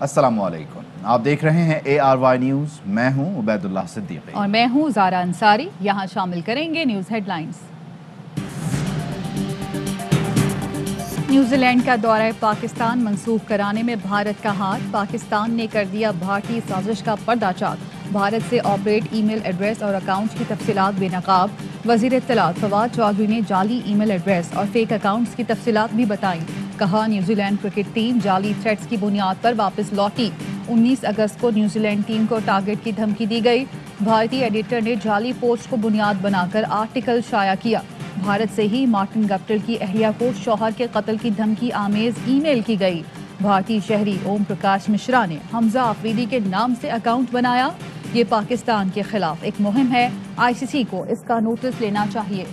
अस्सलाम वालेकुम, आप देख रहे हैं ARY न्यूज़। मैं हूं उबैदुल्लाह सिद्दीकी और मैं हूं ज़ारा अंसारी। यहाँ शामिल करेंगे न्यूज़ हेडलाइंस। न्यूजीलैंड का दौरा पाकिस्तान मंसूख कराने में भारत का हाथ, पाकिस्तान ने कर दिया भारतीय साजिश का पर्दाचार। भारत से ऑपरेट ईमेल एड्रेस और अकाउंट्स की तफसीलात बेनकाब। वज़ीर इत्तलात फवाद चौधरी ने जाली ईमेल एड्रेस और फेक अकाउंट्स की तफसीलात भी बताई। कहा, न्यूजीलैंड क्रिकेट टीम जाली थ्रेट्स की बुनियाद पर वापस लौटी। 19 अगस्त को न्यूजीलैंड टीम को टारगेट की धमकी दी गई। भारतीय एडिटर ने जाली पोस्ट को बुनियाद बनाकर आर्टिकल शाया किया। भारत से ही मार्टिन गप्टिल की अहलिया को शौहर के कत्ल की धमकी आमेज ईमेल की गई। भारतीय शहरी ओम प्रकाश मिश्रा ने हमजा आफरीदी के नाम से अकाउंट बनाया। ये पाकिस्तान के खिलाफ एक मुहिम है, ICC को इसका नोटिस लेना चाहिए।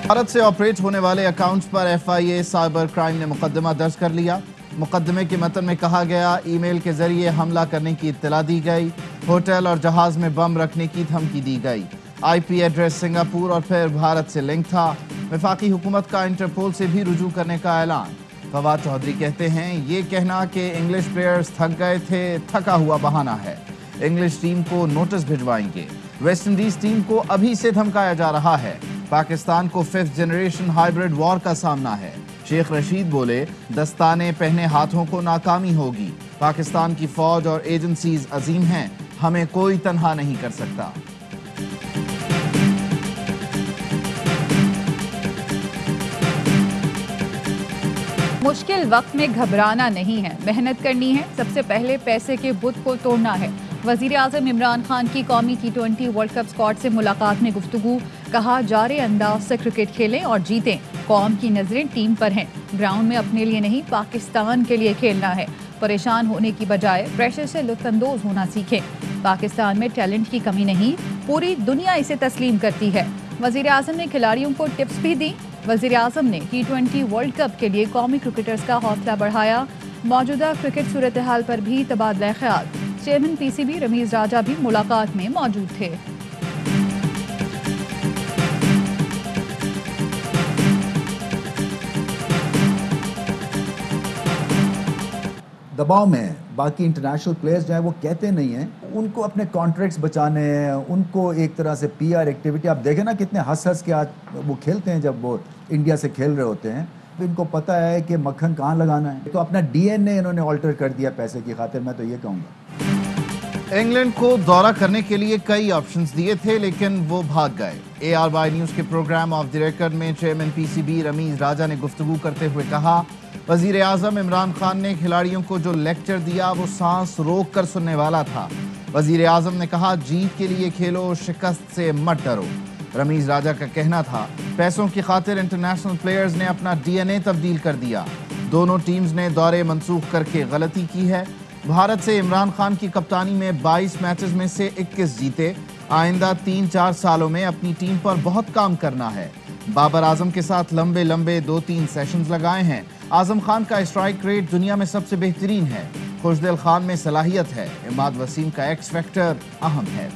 भारत से ऑपरेट होने वाले अकाउंट्स पर FIA साइबर क्राइम ने मुकदमा दर्ज कर लिया। मुकदमे के मतन में कहा गया, ईमेल के जरिए हमला करने की इत्तला दी गई, होटल और जहाज में बम रखने की धमकी दी गई। IP एड्रेस सिंगापुर और फिर भारत से लिंक था। वफाकी हुकूमत का इंटरपोल से भी रुजू करने का ऐलान। फवाद चौधरी कहते हैं, ये कहना कि इंग्लिश प्लेयर्स थक गए थे, थका हुआ बहाना है। इंग्लिश टीम को नोटिस भिजवाएंगे। वेस्ट इंडीज टीम को अभी से धमकाया जा रहा है। पाकिस्तान को 5th जनरेशन हाइब्रिड वॉर का सामना है। शेख रशीद बोले, दस्ताने पहने हाथों को नाकामी होगी। पाकिस्तान की फौज और एजेंसीज अजीम हैं, हमें कोई तन्हा नहीं कर सकता। मुश्किल वक्त में घबराना नहीं है, मेहनत करनी है। सबसे पहले पैसे के बुत को तोड़ना है। वज़ीर आज़म इमरान खान की कौमी T20 वर्ल्ड कप स्क्वाड से मुलाकात में गुफ्तगू। कहा, जारे अंदाज से क्रिकेट खेलें और जीतें। कौम की नजरें टीम पर हैं। ग्राउंड में अपने लिए नहीं, पाकिस्तान के लिए खेलना है। परेशान होने की बजाय प्रेशर से लुत्फानंदोज होना सीखें। पाकिस्तान में टैलेंट की कमी नहीं, पूरी दुनिया इसे तस्लीम करती है। वज़ीर आज़म ने खिलाड़ियों को टिप्स भी दी। वज़ीर आज़म ने T20 वर्ल्ड कप के लिए कौमी क्रिकेटर्स का हौसला बढ़ाया। मौजूदा क्रिकेट सूरत हाल पर भी तबादला ख्याल। चेयरमैन PCB रमीज राजा भी मुलाकात में मौजूद थे। दबाव में बाकी इंटरनेशनल प्लेयर्स जो हैं वो कहते नहीं हैं, उनको अपने कॉन्ट्रैक्ट्स बचाने हैं, उनको एक तरह से PR एक्टिविटी। आप देखें ना कितने हंस के आज वो खेलते हैं। जब वो इंडिया से खेल रहे होते हैं तो इनको पता है कि मक्खन कहाँ लगाना है। तो अपना DNA इन्होंने ऑल्टर कर दिया पैसे की खातिर। मैं तो ये कहूँगा, इंग्लैंड को दौरा करने के लिए कई ऑप्शंस दिए थे, लेकिन वो भाग गए। ARY न्यूज़ के प्रोग्राम ऑफ द रिकॉर्ड में चेयरमैन PCB रमीज राजा ने गुफ्तगू करते हुए कहा, वज़ीर आज़म इमरान खान ने खिलाड़ियों को जो लेक्चर दिया वो सांस रोक कर सुनने वाला था। वज़ीर आज़म ने कहा, जीत के लिए खेलो, शिकस्त से मत डरो। रमीज राजा का कहना था, पैसों की खातिर इंटरनेशनल प्लेयर्स ने अपना DNA तब्दील कर दिया। दोनों टीम्स ने दौरे मंसूख करके गलती की है। भारत से इमरान खान की कप्तानी में 22 मैचेस में से 21 जीते। आइंदा 3-4 सालों में अपनी टीम पर बहुत काम करना है। बाबर आजम के साथ लंबे 2-3 सेशंस लगाए हैं। आजम खान का स्ट्राइक रेट दुनिया में सबसे बेहतरीन है। खुशदिल खान में सलाहियत है। इमाद वसीम का एक्स फैक्टर अहम है।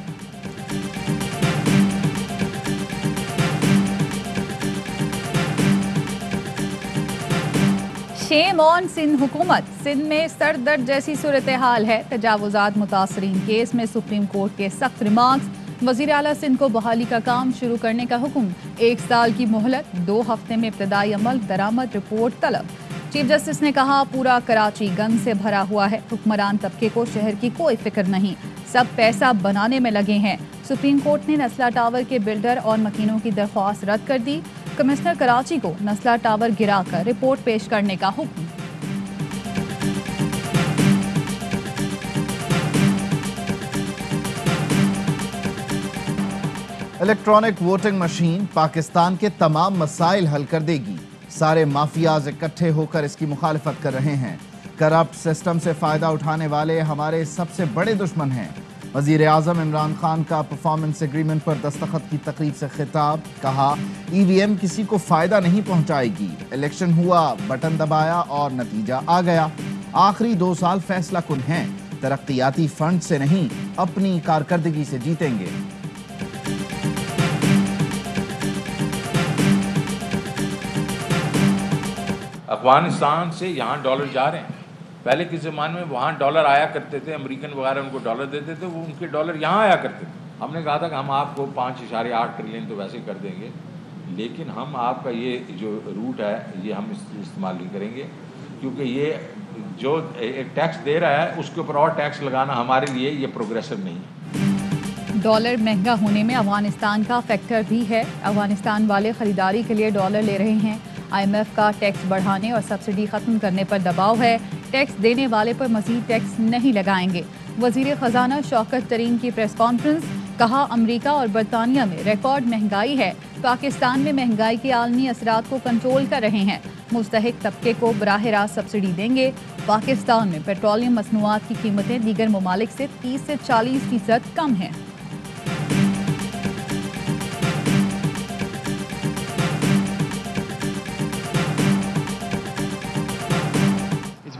शेम ऑन सिंध हुकूमत। सिंध में सर दर्द जैसी सूरत हाल है। तजावुजात मुतासरीन केस में सुप्रीम कोर्ट के सख्त रिमार्क्स। वज़ीर आला सिंध को बहाली का काम शुरू करने का हुक्म। 1 साल की मोहलत, 2 हफ्ते में इब्तदाई अमल, दरामद रिपोर्ट तलब। चीफ जस्टिस ने कहा, पूरा कराची गंद से भरा हुआ है। हुक्मरान तबके को शहर की कोई फिक्र नहीं, सब पैसा बनाने में लगे हैं। सुप्रीम कोर्ट ने नस्ला टावर के बिल्डर और मकीनों की दरख्वास्त रद्द कर दी। कमिश्नर कराची को नस्ला टावर गिराकर रिपोर्ट पेश करने का हुक्म। इलेक्ट्रॉनिक वोटिंग मशीन पाकिस्तान के तमाम मसाइल हल कर देगी। सारे माफियाज इकट्ठे होकर इसकी मुखालिफत कर रहे हैं। करप्ट सिस्टम से फायदा उठाने वाले हमारे सबसे बड़े दुश्मन हैं। वज़ीर आज़म इमरान खान का परफॉर्मेंस एग्रीमेंट पर दस्तखत की तकरीब से खिताब। कहा, EVM किसी को फायदा नहीं पहुंचाएगी। इलेक्शन हुआ, बटन दबाया और नतीजा आ गया। आखिरी 2 साल फैसला कुन हैं। तरक्कियाती फंड से नहीं, अपनी कारकर्दगी से जीतेंगे। افغانستان سے یہاں ڈالر جا رہے ہیں. پہلے کے زمانے میں وہاں ڈالر آیا کرتے تھے, امریکن وغیرہ ان کو ڈالر دیتے تھے, وہ ان کے ڈالر یہاں آیا کرتے تھے. ہم نے کہا تھا کہ ہم آپ کو 5.8 ٹریلین تو ویسے کر دیں گے, لیکن ہم آپ کا یہ جو روٹ ہے یہ ہم استعمال نہیں کریں گے, کیونکہ یہ جو ایک ٹیکس دے رہا ہے اس کے اوپر اور ٹیکس لگانا ہمارے لیے یہ پروگریسو نہیں ہے. ڈالر مہنگا ہونے میں افغانستان کا فیکٹر بھی ہے. افغانستان والے خریداری کے لیے ڈالر لے رہے ہیں. IMF کا ٹیکس بڑھانے اور سبسڈی ختم کرنے پر دباؤ ہے. ٹیکس دینے والے پر مزید ٹیکس نہیں لگائیں گے. وزیر خزانہ شوکت طرین کی پریس کانفرنس, کہا امریکہ اور برطانیہ میں ریکارڈ مہنگائی ہے. پاکستان میں مہنگائی کے عالمی اثرات کو کنٹرول کر رہے ہیں. مستحق طبقے کو براہ راست سبسڈی دیں گے. پاکستان میں پیٹرولیم مصنوعات کی قیمتیں دیگر ممالک سے 30 سے 40% کم ہیں.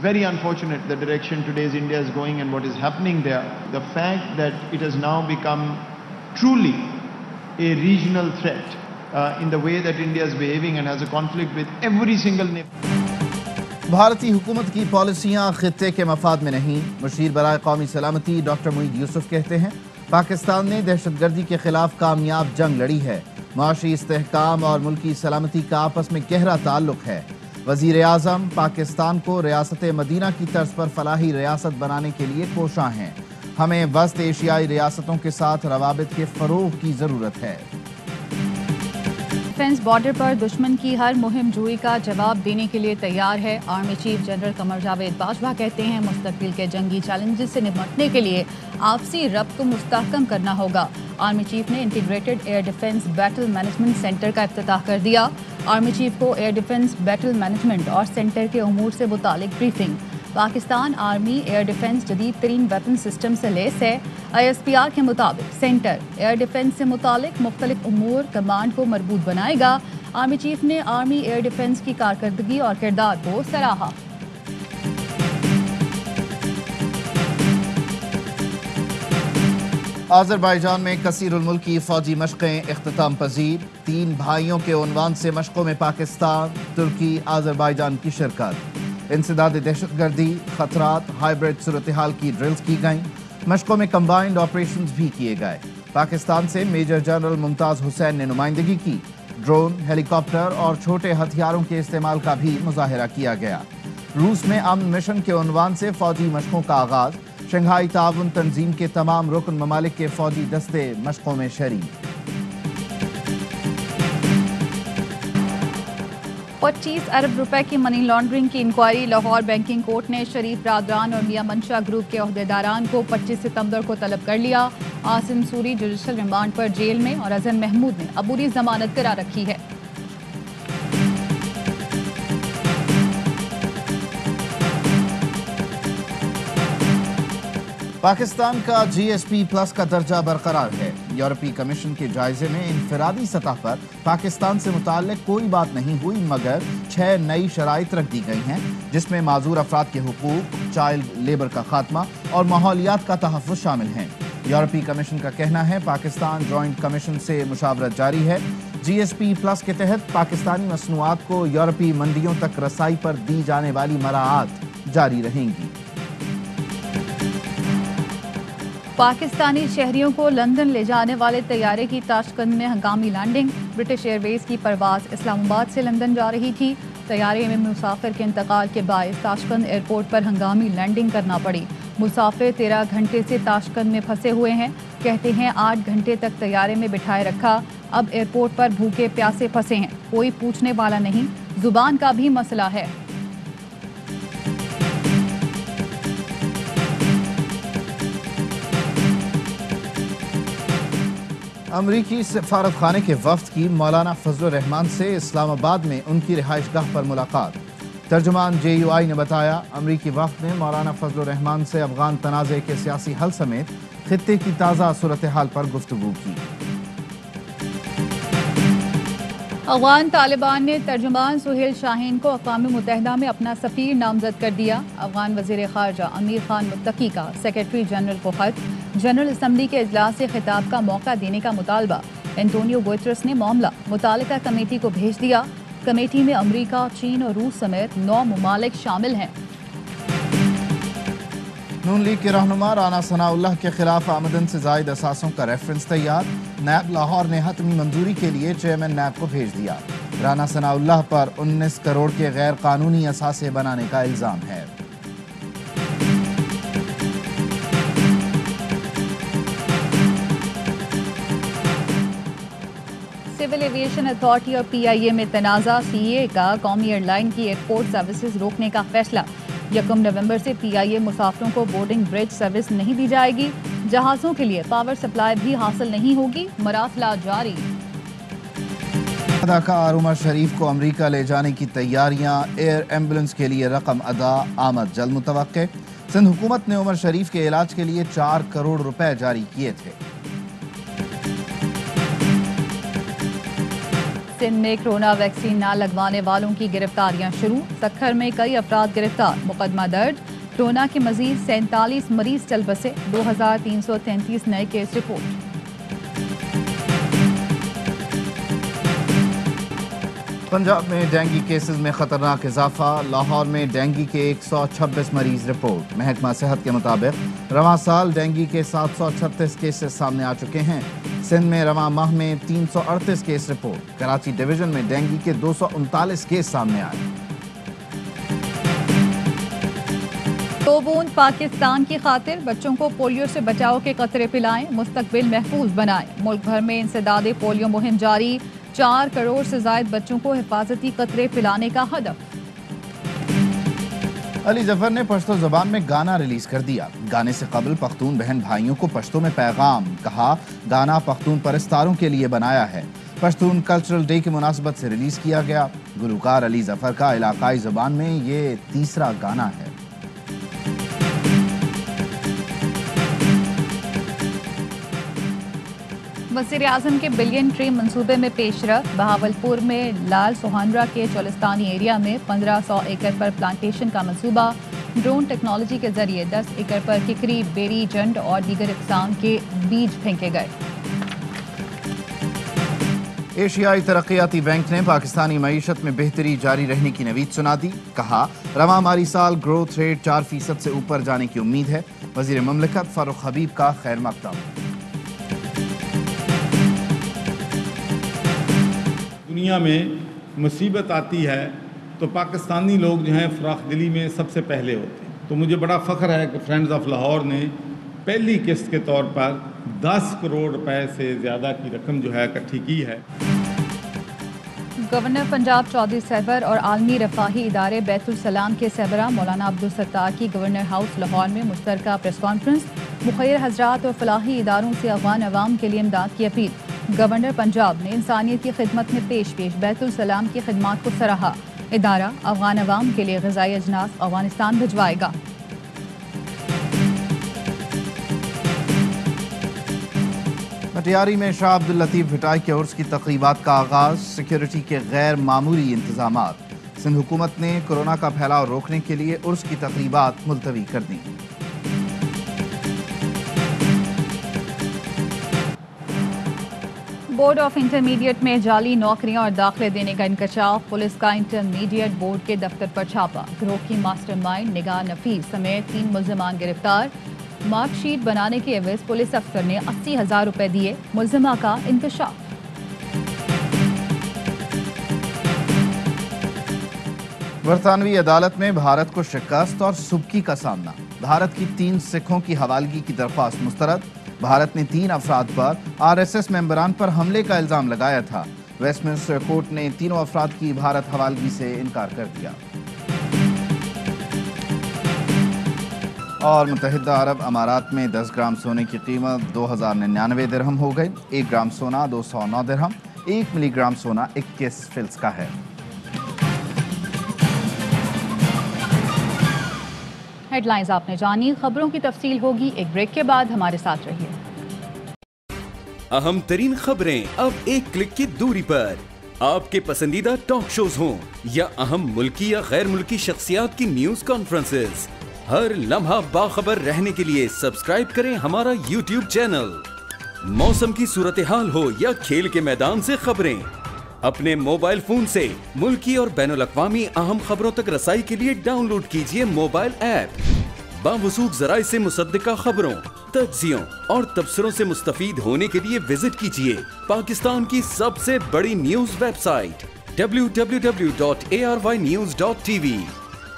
Very unfortunate the direction today's India is going and what is happening there. The fact that it has now become truly a regional threat in the way that India is behaving and has a conflict with every single neighbor. بھارتی حکومت کی پالیسیاں خطے کے مفاد میں نہیں. مشیر برائے قومی سلامتی ڈاکٹر معید یوسف کہتے ہیں پاکستان نے دہشت گردی کے خلاف کامیاب جنگ لڑی ہے. معاشی استحکام اور ملکی سلامتی کا آپس میں گہرا تعلق ہے. وزیر اعظم پاکستان کو ریاست مدینہ کی طرز پر فلاحی ریاست بنانے کے لیے کوشاں ہیں. ہمیں وسط ایشیائی ریاستوں کے ساتھ روابط کے فروغ کی ضرورت ہے. ڈیفنس بارڈر پر دشمن کی ہر مہم جوئی کا جواب دینے کے لیے تیار ہے. Army chief general Qamar Javed Bajwa کہتے ہیں مستقبل کے جنگی چیلنجز سے نمٹنے کے لیے آپسی ربط کو مستحکم کرنا ہوگا. آرمی چیف نے integrated air defence battle management centre کا افتتاح کر دیا. آرمی چیف کو ایئر ڈیفنس بیٹل مینجمنٹ اور سینٹر کے امور سے متعلق briefing. Pakistan army air defence جدید ترین ویپن سسٹم سے لیس ہے. ISPR کے مطابق سینٹر ایئر ڈیفنس سے متعلق مختلف امور کمانڈ کو مربوط بنائے گا. آرمی چیف نے آرمی ایئر ڈیفنس کی کارکردگی اور کردار کو سراہا. آذربائیجان میں کثیر الملکی فوجی مشقیں اختتام پذیر. 3 بھائیوں کے عنوان سے مشقوں میں پاکستان، ترکی، آذربائیجان کی شرکت. انسداد دہشت گردی، خطرات، ہائیبرڈ صورتحال کی ڈرلز کی گئیں. مشقوں میں کمبائنڈ آپریشنز بھی کیے گئے. پاکستان سے میجر جنرل ممتاز حسین نے نمائندگی کی. ڈرون، ہیلی کاپٹر اور چھوٹے ہتھیاروں کے استعمال کا بھی مظاہرہ کیا گیا. روس میں امن مشن کے عنوان سے فوجی مشقوں کا آغاز. شنگھائی تعاون تنظیم کے تمام رکن ممالک کے فوجی دستے مشقوں میں شریک. 25 ارب روپے کی منی لانڈرنگ کی انکوائری. لاہور بینکنگ کورٹ نے شریف برادران اور میاں منشا گروپ کے عہدیداران کو 25 ستمبر کو طلب کر لیا. عاصم سوری جوڈیشل ریمانڈ پر جیل میں اور اذن محمود نے عبوری ضمانت کرا رکھی ہے. پاکستان کا GSP+ کا درجہ برقرار ہے. یورپی کمیشن کے جائزے میں انفرادی سطح پر پاکستان سے متعلق کوئی بات نہیں ہوئی، مگر 6 نئی شرائط رکھ دی گئی ہیں جس میں معذور افراد کے حقوق، چائلڈ لیبر کا خاتمہ اور ماحولیات کا تحفظ شامل ہیں. یورپی کمیشن کا کہنا ہے پاکستان جوائنٹ کمیشن سے مشاورت جاری ہے. GSP+ کے تحت پاکستانی مصنوعات کو یورپی منڈیوں تک رسائی پر دی جانے والی مراعات جاری رہیں گی. پاکستانی شہریوں کو لندن لے جانے والے طیارے کی تاشقند میں ہنگامی لینڈنگ. برٹش ایئر ویز کی پرواز اسلام آباد سے لندن جا رہی تھی. طیارے میں مسافر کے انتقال کے باعث تاشقند ایئرپورٹ پر ہنگامی لینڈنگ کرنا پڑی. مسافر 13 گھنٹے سے تاشقند میں پھنسے ہوئے ہیں. کہتے ہیں 8 گھنٹے تک طیارے میں بٹھائے رکھا. اب ایئرپورٹ پر بھوکے پیاسے پھنسے ہیں. کوئی پوچھنے والا نہیں. زبان کا بھی مسئلہ ہے. امریکی سفارت خانے کے وفد کی مولانا فضل الرحمان سے اسلام آباد میں ان کی رہائش گاہ پر ملاقات. ترجمان JUI نے بتایا امریکی وفد نے مولانا فضل الرحمان سے افغان تنازع کے سیاسی حل سمیت خطے کی تازہ صورتحال پر گفتگو کی. افغان طالبان نے ترجمان سہیل شاہین کو اقوام متحدہ میں اپنا سفیر نامزد کر دیا. افغان وزیر خارجہ امیر خان متقی کا سیکرٹری جنرل کو خط. جنرل اسمبلی کے اجلاس سے خطاب کا موقع دینے کا مطالبہ. اینٹونیو گوئٹرس نے معاملہ متعلقہ کمیٹی کو بھیج دیا. कमेटी में अमेरिका, चीन और रूस समेत 9 ममालिक शामिल हैं। नून लीग के रहनुमा राना सनाउल्लाह के खिलाफ आमदन से जायद असासों का रेफरेंस तैयार। नैब लाहौर ने हतमी मंजूरी के लिए चेयरमैन नैब को भेज दिया। राना सनाउल्लाह पर 19 करोड़ के गैर कानूनी असासे बनाने का इल्जाम है। सिविल एविएशन अथॉरिटी और PIA में तनाज़ा। CA का कौमी एयरलाइन की एयरपोर्ट सर्विसेज रोकने का फैसला। 1 नवंबर से PIA मुसाफिरों को बोर्डिंग ब्रिज सर्विस नहीं दी जाएगी। जहाज़ों के लिए पावर सप्लाई भी हासिल नहीं होगी। मरासला जारी। अदाकार उमर शरीफ को अमेरिका ले जाने की तैयारियां। एयर एम्बुलेंस के लिए रकम अदा, आमद जल्द मुतवक्के। सिंध हुकूमत ने उमर शरीफ के इलाज के लिए 4 करोड़ रुपए जारी किए थे। सिंध में कोरोना वैक्सीन न लगवाने वालों की गिरफ्तारियां शुरू। सक्खर में कई अफराद गिरफ्तार, मुकदमा दर्ज। कोरोना के मजीद 47 मरीज चल बसे। 2333 नए केस रिपोर्ट। पंजाब में डेंगू केसेस में खतरनाक इजाफा। लाहौर में डेंगू के 126 मरीज रिपोर्ट। महकमा सेहत के मुताबिक रवां साल डेंगू के 736 केसेस सामने आ चुके हैं। सिंध में रवां माह में 338 केस रिपोर्ट। कराची डिवीजन में डेंगू के 239 केस सामने आए। 2 बूंद पाकिस्तान की खातिर, बच्चों को पोलियो से बचाव के कतरे पिलाएं, मुस्तकबिल महफूज बनाएं। मुल्क भर में इंसदादे पोलियो मुहिम जारी। 4 करोड़ से जायद बच्चों को हिफाजती कतरे पिलाने का हदफ। अली जफर ने पश्तो ज़बान में गाना रिलीज कर दिया। गाने से कबल पख्तून बहन भाइयों को पश्तो में पैगाम। कहा, गाना पख्तून परस्तारों के लिए बनाया है। पश्तून कल्चरल डे की मुनासबत से रिलीज किया गया। गुलकार अली जफर का इलाकाई ज़बान में ये तीसरा गाना है। वज़ीर आज़म के बिलियन ट्री मंसूबे में पेशरफ। बहावलपुर में लाल सोहानरा के चोलिस्तानी एरिया में 1500 एकड़ पर प्लांटेशन का मंसूबा। ड्रोन टेक्नोलॉजी के जरिए 10 एकड़ पर किकरी, बेरी, जंड और दीगर इक़साम के बीज फेंके गए। एशियाई तरक्याती बैंक ने पाकिस्तानी मईशत में बेहतरी जारी रहने की नवीद सुना दी। कहा, रवां माली साल ग्रोथ रेट 4% से ऊपर जाने की उम्मीद है। वज़ीर ममलिकत फारूक हबीब का खैर मक़दम। दुनिया में मुसीबत आती है तो पाकिस्तानी लोग जो हैं फ़राख दिली में सबसे पहले होते हैं। तो मुझे बड़ा फ़ख्र है कि फ्रेंड्स ऑफ लाहौर ने पहली किस्त के तौर पर 10 करोड़ रुपए से ज़्यादा की रकम जो है इकट्ठी की है। गवर्नर पंजाब चौधरी सरवर और आलमी रफाही इदारे बैतुल सलाम के सरबराह मौलाना अब्दुल सत्तार की गवर्नर हाउस लाहौर में मुश्तरका प्रेस कॉन्फ्रेंस। मुखैर हजरात और फलाही इदारों से अफ़गान अवाम के लिए इमदाद की अपील। गवर्नर पंजाब ने इंसानियत की खिदमत में पेश बैतुल सलाम की खिदमात को सराहा। इदारा अफ़गान अवाम के लिए ग़िज़ाई अजनास अफ़गानिस्तान भिजवाएगा। मटियारी में शाह अब्दुल लतीफ़ भुट्टाई के उर्स की तक़रीबात का आगाज़। सिक्योरिटी के गैर मामूली इंतज़ामात। सिंध हुकूमत ने कोरोना का फैलाव रोकने के लिए उर्स की तक़रीबात मुलतवी कर दी। बोर्ड ऑफ इंटरमीडिएट में जाली नौकरियां और दाखिले देने का इंकशाफ। पुलिस का इंटरमीडिएट बोर्ड के दफ्तर पर छापा। गिरोह की मास्टरमाइंड निगाह नफीस समेत 3 मुल्ज़िमान गिरफ्तार। मार्कशीट बनाने के एवज पुलिस अफसर ने 80,000 रुपए दिए। मुल्ज़िमा का इंकशाफ। बरतानवी अदालत में भारत को शिकस्त और सुबकी का सामना। भारत की 3 सिखों की हवालगी की दरख्वास्त मुस्तरद। भारत ने 3 अफराद पर RSS मेंबरान पर हमले का इल्ज़ाम लगाया था। वेस्टमिंस्टर कोर्ट ने तीनों अफराद की भारत हवालगी से इनकार कर दिया। और मुत्तहिदा अरब अमारात में 10 ग्राम सोने की कीमत 2099 दिरहम हो गई। 1 ग्राम सोना 209 दिरहम। 1 मिलीग्राम सोना 21 फिल्स का है। हेडलाइंस आपने जानी। खबरों की तफसील होगी एक ब्रेक के बाद। हमारे साथ रहिए। अहम तरीन खबरें अब एक क्लिक की दूरी पर। आपके पसंदीदा टॉक शोज हों या अहम मुल्की या गैर मुल्की शख्सियात की न्यूज कॉन्फ्रेंसेस, हर लम्हा बाखबर रहने के लिए सब्सक्राइब करें हमारा YouTube चैनल। मौसम की सूरत हाल हो या खेल के मैदान से खबरें, अपने मोबाइल फोन से मुल्की और बैनुल-अक़वामी अहम खबरों तक रसाई के लिए डाउनलोड कीजिए मोबाइल ऐप। बावसूख ज़राए से मुसद्दिक़ा खबरों, तज्ज़ियों और तबसरों से मुस्तफ़ीद होने के लिए विजिट कीजिए पाकिस्तान की सबसे बड़ी न्यूज़ वेबसाइट www.arvnews.tv।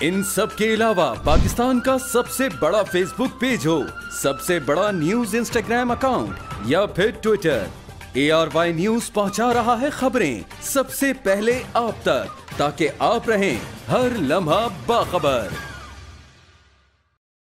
इन सब के अलावा पाकिस्तान का सबसे बड़ा फेसबुक पेज हो, सबसे बड़ा न्यूज़ इंस्टाग्राम अकाउंट या फिर ट्विटर, ARY न्यूज़ पहुंचा रहा है खबरें सबसे पहले आप तक, ताकि आप रहें हर लम्हा बाखबर।